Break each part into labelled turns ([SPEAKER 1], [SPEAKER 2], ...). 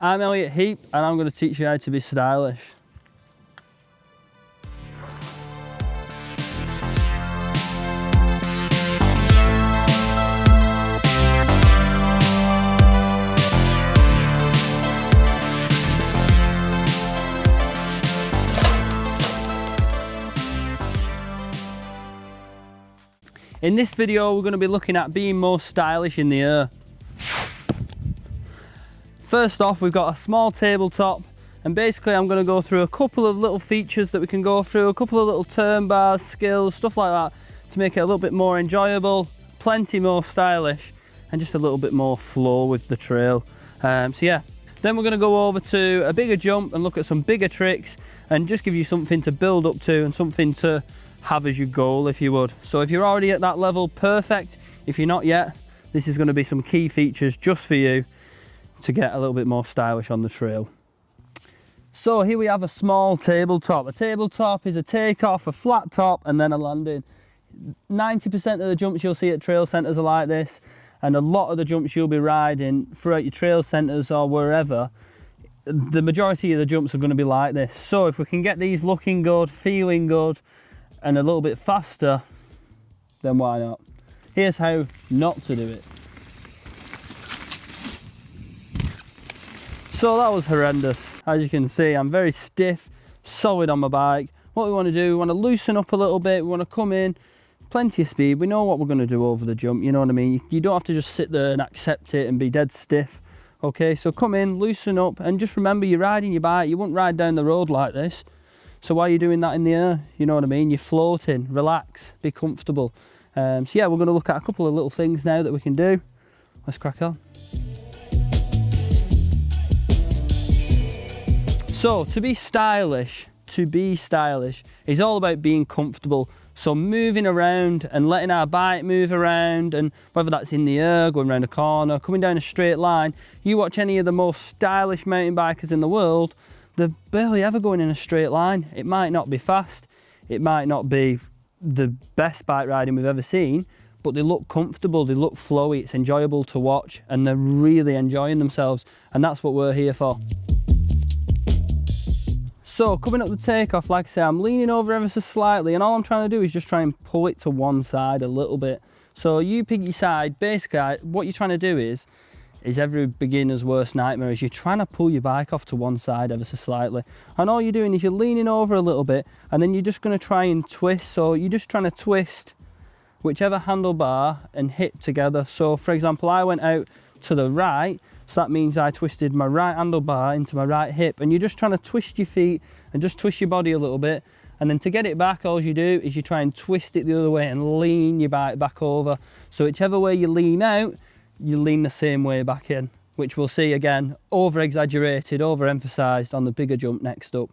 [SPEAKER 1] I'm Elliott Heap and I'm going to teach you how to be stylish. In this video we're going to be looking at being more stylish in the air. First off, we've got a small tabletop, and basically I'm going to go through a couple of little features that we can go through, a couple of little turn bars, skills, stuff like that, to make it a little bit more enjoyable, plenty more stylish, and just a little bit more flow with the trail. So yeah, then we're going to go over to a bigger jump and look at some bigger tricks and just give you something to build up to and something to have as your goal, if you would. So if you're already at that level, perfect. If you're not yet, this is going to be some key features just for you to get a little bit more stylish on the trail. So here we have a small tabletop. A tabletop is a takeoff, a flat top, and then a landing. 90% of the jumps you'll see at trail centres are like this, and a lot of the jumps you'll be riding throughout your trail centres or wherever, the majority of the jumps are going to be like this. So if we can get these looking good, feeling good, and a little bit faster, then why not? Here's how not to do it. So that was horrendous. As you can see, I'm very stiff, solid on my bike. What we want to do, we want to loosen up a little bit, we want to come in, plenty of speed. We know what we're going to do over the jump, you know what I mean? You don't have to just sit there and accept it and be dead stiff. Okay, so come in, loosen up, and just remember you're riding your bike. You wouldn't ride down the road like this. So why are you doing that in the air? You know what I mean? You're floating, relax, be comfortable. So yeah, we're going to look at a couple of little things now that we can do. Let's crack on. So to be stylish is all about being comfortable. So moving around and letting our bike move around, and whether that's in the air, going around a corner, coming down a straight line. You watch any of the most stylish mountain bikers in the world, they're barely ever going in a straight line. It might not be fast, it might not be the best bike riding we've ever seen, but they look comfortable, they look flowy, it's enjoyable to watch, and they're really enjoying themselves, and that's what we're here for. So coming up the takeoff, like I say, I'm leaning over ever so slightly, and all I'm trying to do is just try and pull it to one side a little bit. So you pick your side. Basically what you're trying to do is every beginner's worst nightmare, is you're trying to pull your bike off to one side ever so slightly, and all you're doing is you're leaning over a little bit, and then you're just going to try and twist. So you're just trying to twist whichever handlebar and hip together. So for example, I went out to the right, so that means I twisted my right handlebar into my right hip, and you're just trying to twist your feet and just twist your body a little bit, and then to get it back, all you do is you try and twist it the other way and lean your bike back over. So whichever way you lean out, you lean the same way back in, which we'll see again, over exaggerated, over emphasized on the bigger jump next up.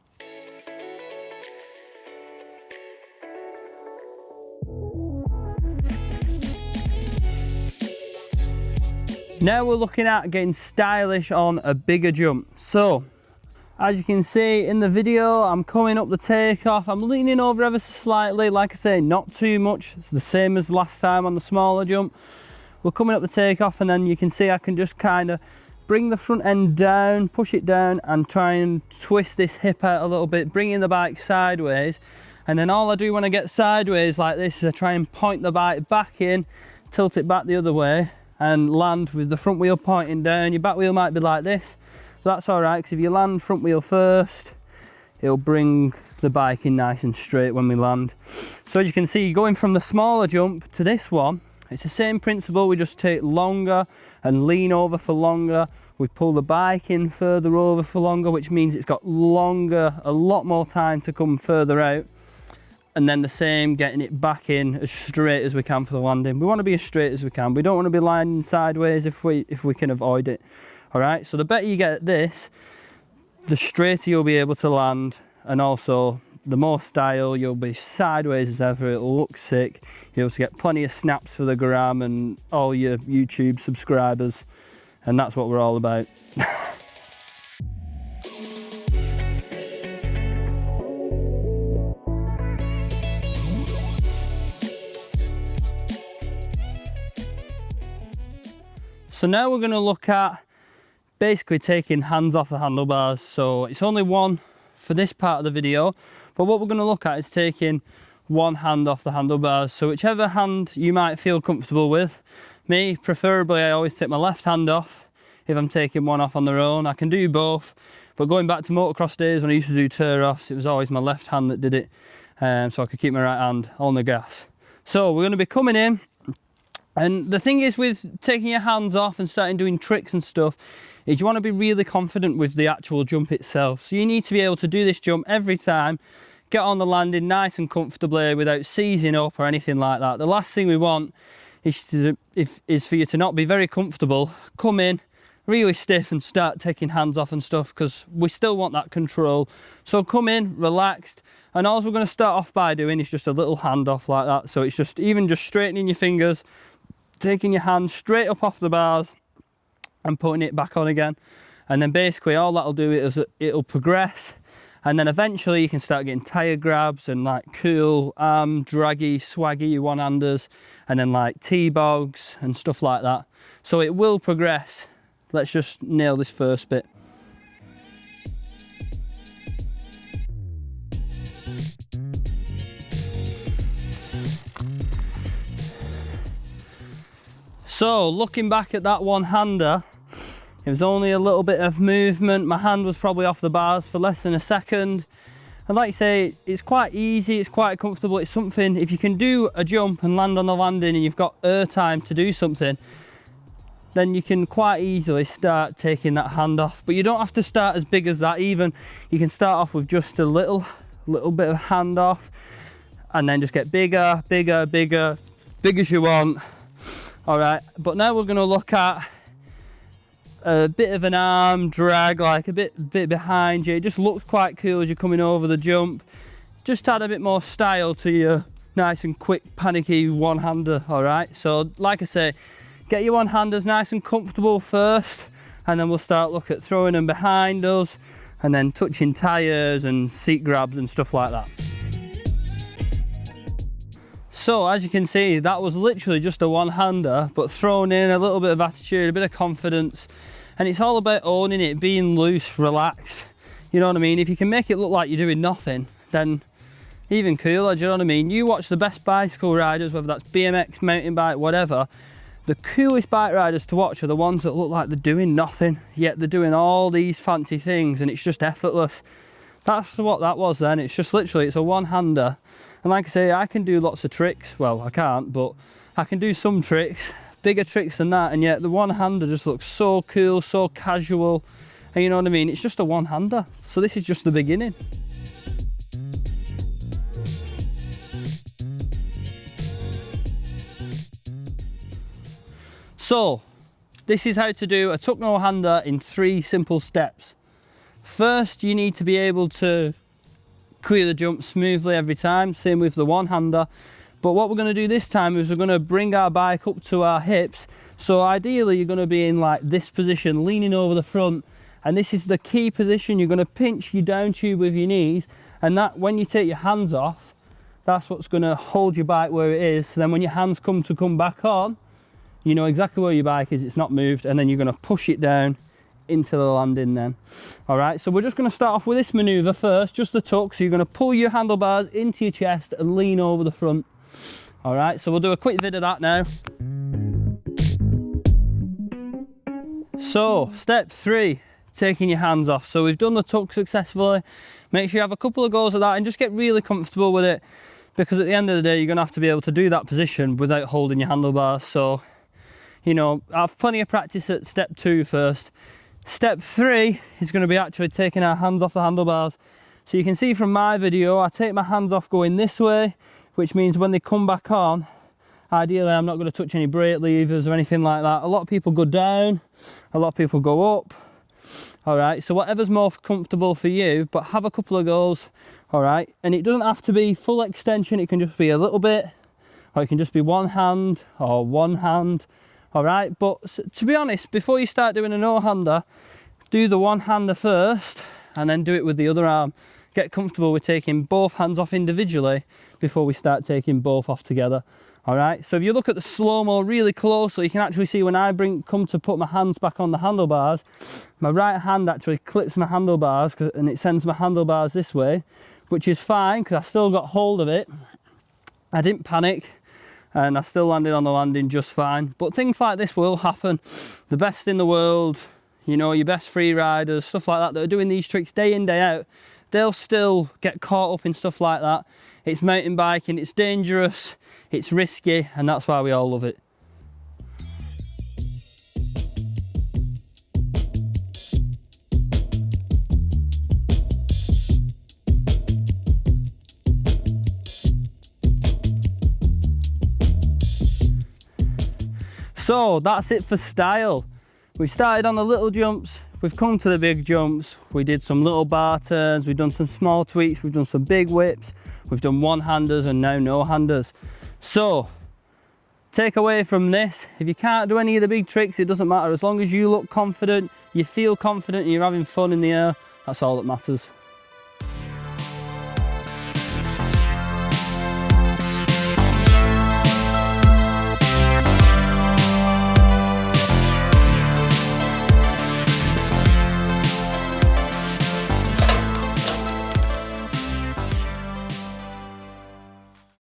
[SPEAKER 1] Now we're looking at getting stylish on a bigger jump. So as you can see in the video, I'm coming up the takeoff, I'm leaning over ever so slightly, like I say, not too much. It's the same as last time on the smaller jump. We're coming up the takeoff, and then you can see I can just kind of bring the front end down, push it down, and try and twist this hip out a little bit, bringing the bike sideways. And then all I do when I get sideways like this is I try and point the bike back in, tilt it back the other way, and land with the front wheel pointing down. Your back wheel might be like this, but that's all right, because if you land front wheel first, it'll bring the bike in nice and straight when we land. So as you can see, going from the smaller jump to this one, it's the same principle. We just take longer and lean over for longer. We pull the bike in further over for longer, which means it's got longer, a lot more time to come further out. And then the same, getting it back in as straight as we can for the landing. We want to be as straight as we can. We don't want to be landing sideways if we can avoid it. All right, so the better you get at this, the straighter you'll be able to land, and also the more style. You'll be sideways as ever. It'll look sick. You'll be able to get plenty of snaps for the gram and all your YouTube subscribers, and that's what we're all about. So now we're going to look at basically taking hands off the handlebars. So it's only one for this part of the video, but what we're going to look at is taking one hand off the handlebars. So whichever hand you might feel comfortable with. Me, preferably, I always take my left hand off if I'm taking one off on their own. I can do both, but going back to motocross days when I used to do tear-offs, it was always my left hand that did it, so I could keep my right hand on the gas. So we're going to be coming in, and the thing is with taking your hands off and starting doing tricks and stuff, is you want to be really confident with the actual jump itself. So you need to be able to do this jump every time, get on the landing nice and comfortably without seizing up or anything like that. The last thing we want is for you to not be very comfortable, come in really stiff and start taking hands off and stuff, because we still want that control. So come in relaxed, and all we're going to start off by doing is just a little hand off like that. So it's just even just straightening your fingers, taking your hand straight up off the bars and putting it back on again, and then basically all that'll do is it'll progress, and then eventually you can start getting tire grabs and like cool draggy swaggy one-handers, and then like T-bogs and stuff like that. So it will progress. Let's just nail this first bit. So looking back at that one-hander, it was only a little bit of movement. My hand was probably off the bars for less than a second. And like I say, it's quite easy, it's quite comfortable. It's something, if you can do a jump and land on the landing and you've got air time to do something, then you can quite easily start taking that hand off. But you don't have to start as big as that even. You can start off with just a little bit of hand off, and then just get bigger, bigger, bigger, big as you want. All right, but now we're gonna look at a bit of an arm drag, like a bit behind you. It just looks quite cool as you're coming over the jump. Just add a bit more style to your nice and quick panicky one-hander. All right, so like I say, get your one-handers nice and comfortable first, and then we'll start look at throwing them behind us and then touching tires and seat grabs and stuff like that. So as you can see, that was literally just a one-hander, but thrown in a little bit of attitude, a bit of confidence, and it's all about owning it, being loose, relaxed. You know what I mean? If you can make it look like you're doing nothing, then even cooler, do you know what I mean? You watch the best bicycle riders, whether that's BMX, mountain bike, whatever, the coolest bike riders to watch are the ones that look like they're doing nothing, yet they're doing all these fancy things and it's just effortless. That's what that was then. It's just literally, it's a one-hander. And like I say, I can do lots of tricks. Well, I can't, but I can do some tricks, bigger tricks than that, and yet the one-hander just looks so cool, so casual. And you know what I mean? It's just a one-hander. So this is just the beginning. So, this is how to do a tuck no-hander in 3 simple steps. First, you need to be able to clear the jump smoothly every time, same with the one-hander. But what we're going to do this time is we're going to bring our bike up to our hips. So ideally, you're going to be in like this position, leaning over the front. And this is the key position. You're going to pinch your down tube with your knees. And that, when you take your hands off, that's what's going to hold your bike where it is. So then when your hands come back on, you know exactly where your bike is, it's not moved, and then you're going to push it down into the landing then. All right, so we're just going to start off with this maneuver first, just the tuck. So you're going to pull your handlebars into your chest and lean over the front. All right, so we'll do a quick vid of that now. So step 3, taking your hands off. So we've done the tuck successfully. Make sure you have a couple of goes at that and just get really comfortable with it, because at the end of the day, you're going to have to be able to do that position without holding your handlebars. So, you know, have plenty of practice at step 2 first. Step 3 is going to be actually taking our hands off the handlebars. So you can see from my video, I take my hands off going this way, which means when they come back on, ideally I'm not going to touch any brake levers or anything like that. A lot of people go down, a lot of people go up. All right, so whatever's more comfortable for you, but have a couple of goes. All right, and it doesn't have to be full extension, it can just be a little bit, or it can just be one hand or one hand. All right, but to be honest, before you start doing a no-hander, do the one-hander first and then do it with the other arm. Get comfortable with taking both hands off individually before we start taking both off together. All right, so if you look at the slow-mo really closely, you can actually see when I come to put my hands back on the handlebars, my right hand actually clips my handlebars and it sends my handlebars this way, which is fine because I still got hold of it. I didn't panic and I still landed on the landing just fine. But things like this will happen. The best in the world, you know, your best free riders, stuff like that are doing these tricks day in, day out, they'll still get caught up in stuff like that. It's mountain biking, it's dangerous, it's risky, and that's why we all love it. So that's it for style. We started on the little jumps, we've come to the big jumps, we did some little bar turns, we've done some small tweaks, we've done some big whips, we've done one-handers and now no-handers. So, take away from this, if you can't do any of the big tricks, it doesn't matter. As long as you look confident, you feel confident and you're having fun in the air, that's all that matters.